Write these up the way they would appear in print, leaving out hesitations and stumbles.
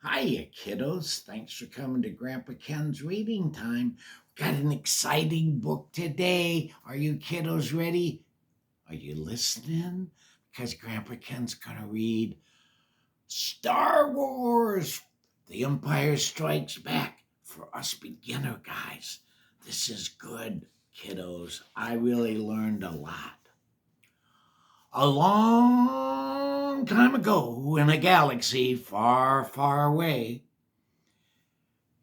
Hiya, kiddos. Thanks for coming to Grandpa Ken's reading time. Got an exciting book today. Are you kiddos ready? Are you listening? Because Grandpa Ken's going to read Star Wars The Empire Strikes Back for us beginner guys. This is good, kiddos. I really learned a lot. A long time ago in a galaxy far, far away,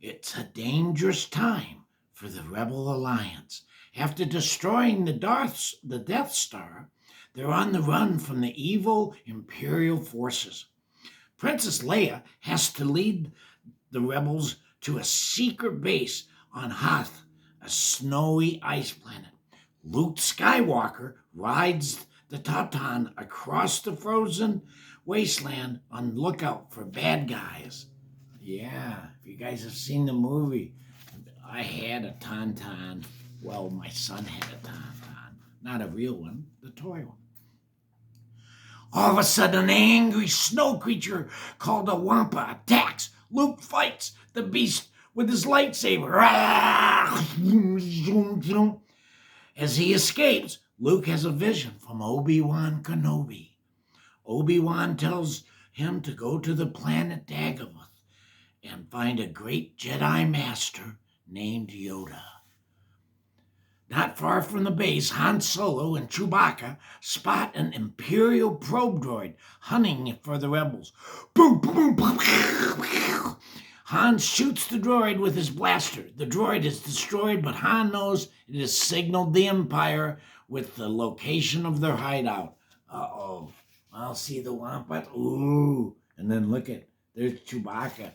it's a dangerous time for the Rebel Alliance. After destroying the Death Star, they're on the run from the evil Imperial forces. Princess Leia has to lead the rebels to a secret base on Hoth, a snowy ice planet. Luke Skywalker rides the Tautan across the frozen wasteland on lookout for bad guys. Yeah, if you guys have seen the movie, I had a Tauntaun. Well, my son had a Tauntaun. Not a real one, the toy one. All of a sudden, an angry snow creature called a Wampa attacks. Luke fights the beast with his lightsaber. As he escapes, Luke has a vision from Obi-Wan Kenobi. Obi-Wan tells him to go to the planet Dagobah and find a great Jedi Master named Yoda. Not far from the base, Han Solo and Chewbacca spot an Imperial probe droid hunting for the rebels. Boom, boom, boom. Han shoots the droid with his blaster. The droid is destroyed, but Han knows it has signaled the Empire with the location of their hideout. Uh-oh. I'll see the Wampa. Ooh. And then look at, there's Chewbacca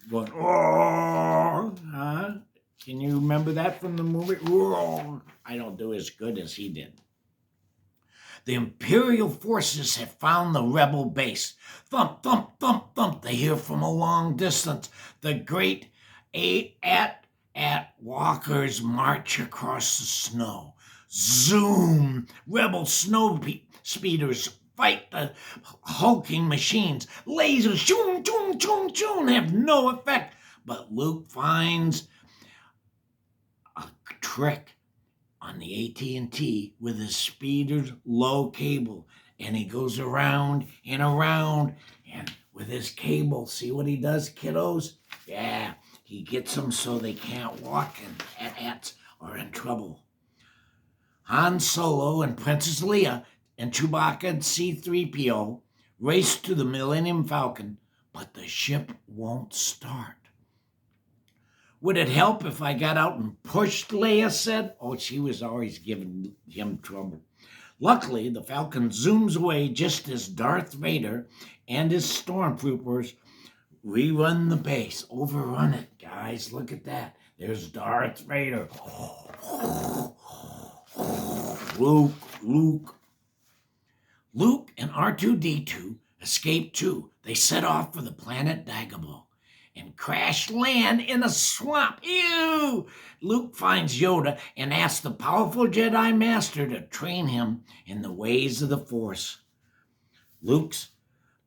going, oh, huh? Can you remember that from the movie? Oh, I don't do as good as he did. The Imperial forces have found the rebel base. Thump, thump, thump, thump. They hear from a long distance the great at walkers march across the snow. Zoom! Rebel snow speeders fight the hulking machines. Lasers, choom, choom, choom, choom, have no effect. But Luke finds a trick on the AT&T with his speeder's low cable, and he goes around and around, and with his cable, see what he does, kiddos? Yeah, he gets them so they can't walk, and AT-ATs are in trouble. Han Solo and Princess Leia and Chewbacca and C-3PO race to the Millennium Falcon, but the ship won't start. Would it help if I got out and pushed, Leia said? Oh, she was always giving him trouble. Luckily, the Falcon zooms away just as Darth Vader and his stormtroopers rerun the base. Overrun it, guys. Look at that. There's Darth Vader. Luke. Luke and R2-D2 escape too. They set off for the planet Dagobah and crash land in a swamp. Ew! Luke finds Yoda and asks the powerful Jedi Master to train him in the ways of the Force. Luke's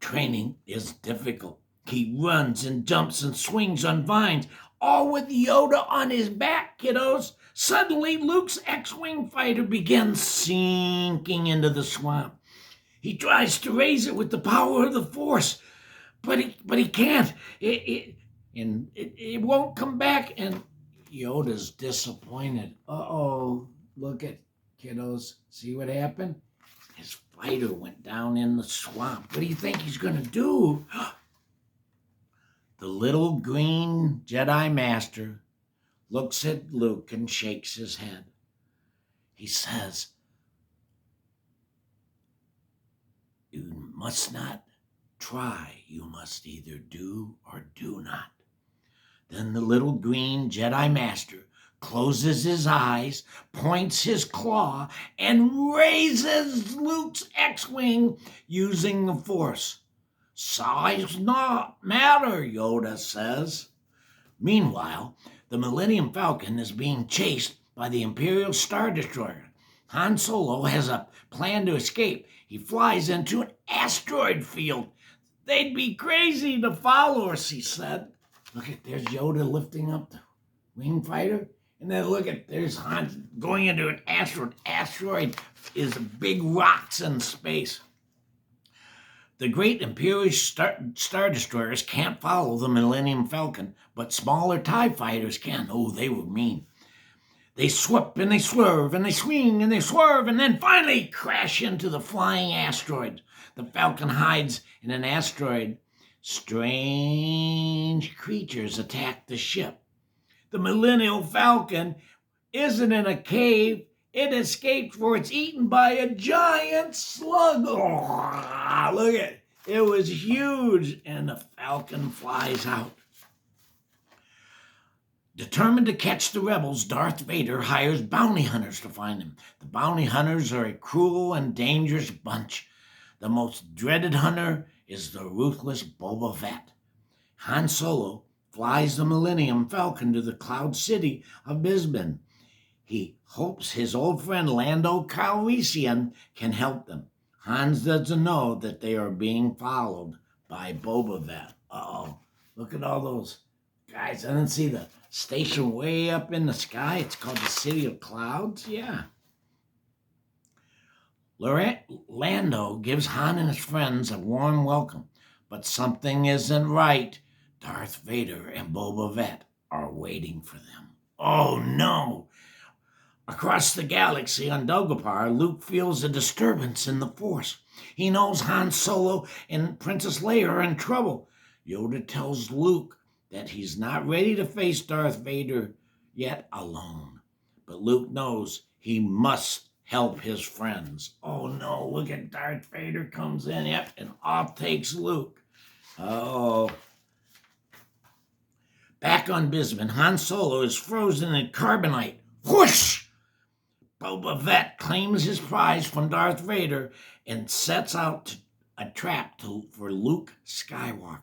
training is difficult. He runs and jumps and swings on vines, all with Yoda on his back, kiddos. Suddenly, Luke's X-Wing fighter begins sinking into the swamp. He tries to raise it with the power of the Force, but he can't. It won't come back, and Yoda's disappointed. Uh-oh, look at kiddos. See what happened? His fighter went down in the swamp. What do you think he's going to do? The little green Jedi Master looks at Luke and shakes his head. He says, "You must not try. You must either do or do not." Then the little green Jedi Master closes his eyes, points his claw, and raises Luke's X-Wing using the Force. "Size not matter," Yoda says. Meanwhile, the Millennium Falcon is being chased by the Imperial Star Destroyer. Han Solo has a plan to escape. He flies into an asteroid field. They'd be crazy to follow us, he said. Look at, there's Yoda lifting up the wing fighter. And then look at, there's Han going into an asteroid. Asteroid is big rocks in space. The great Imperial Star Destroyers can't follow the Millennium Falcon, but smaller TIE fighters can. Oh, they were mean. They swoop and they swerve and they swing and they swerve and then finally crash into the flying asteroid. The Falcon hides in an asteroid. Strange creatures attack the ship. The Millennium Falcon isn't in a cave. It escaped for it's eaten by a giant slug. Oh, look at it. It was huge, and the Falcon flies out. Determined to catch the rebels, Darth Vader hires bounty hunters to find him. The bounty hunters are a cruel and dangerous bunch. The most dreaded hunter is the ruthless Boba Fett. Han Solo flies the Millennium Falcon to the Cloud City of Bisman. He hopes his old friend Lando Calrissian can help them. Hans doesn't know that they are being followed by Boba Fett. Uh-oh, look at all those guys. I didn't see the station way up in the sky. It's called the City of Clouds. Yeah. Lando gives Han and his friends a warm welcome, but something isn't right. Darth Vader and Boba Fett are waiting for them. Oh no! Across the galaxy on Dagobah, Luke feels a disturbance in the Force. He knows Han Solo and Princess Leia are in trouble. Yoda tells Luke that he's not ready to face Darth Vader yet alone. But Luke knows he must help his friends. Oh no, look at Darth Vader comes in, yep, and off takes Luke. Oh. Back on Bisman, Han Solo is frozen in carbonite. Whoosh! Boba Fett claims his prize from Darth Vader and sets out a trap for Luke Skywalker.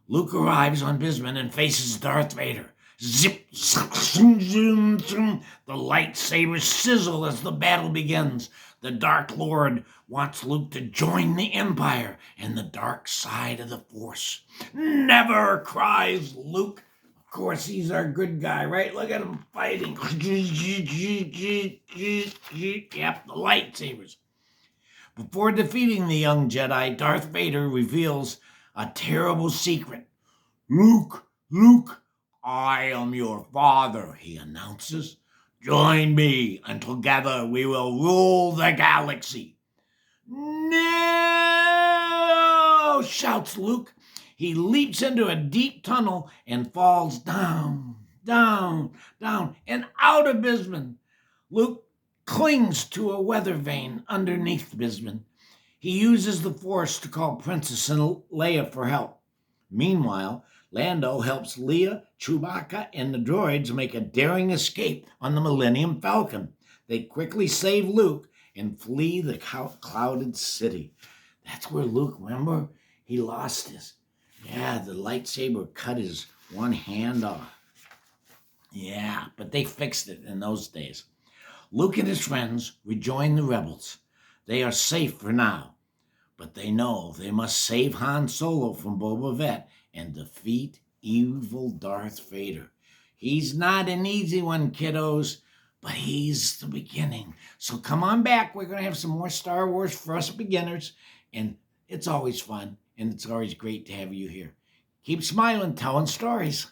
Luke arrives on Bisman and faces Darth Vader. Zip, zoom, zoom, zoom. The lightsabers sizzle as the battle begins. The Dark Lord wants Luke to join the Empire and the dark side of the Force. Never, cries Luke. Of course, he's our good guy, right? Look at him fighting. Yep, the lightsabers. Before defeating the young Jedi, Darth Vader reveals a terrible secret. Luke, I am your father, he announces. Join me, and together we will rule the galaxy. No, shouts Luke. He leaps into a deep tunnel and falls down, and out of Bisman. Luke clings to a weather vane underneath Bisman. He uses the Force to call Princess Leia for help. Meanwhile, Lando helps Leia, Chewbacca, and the droids make a daring escape on the Millennium Falcon. They quickly save Luke and flee the clouded city. That's where Luke, remember? He lost his. Yeah, the lightsaber cut his one hand off. Yeah, but they fixed it in those days. Luke and his friends rejoin the rebels. They are safe for now, but they know they must save Han Solo from Boba Fett and defeat evil Darth Vader. He's not an easy one, kiddos, but he's the beginning. So come on back. We're going to have some more Star Wars for us beginners, and it's always fun, and it's always great to have you here. Keep smiling, telling stories.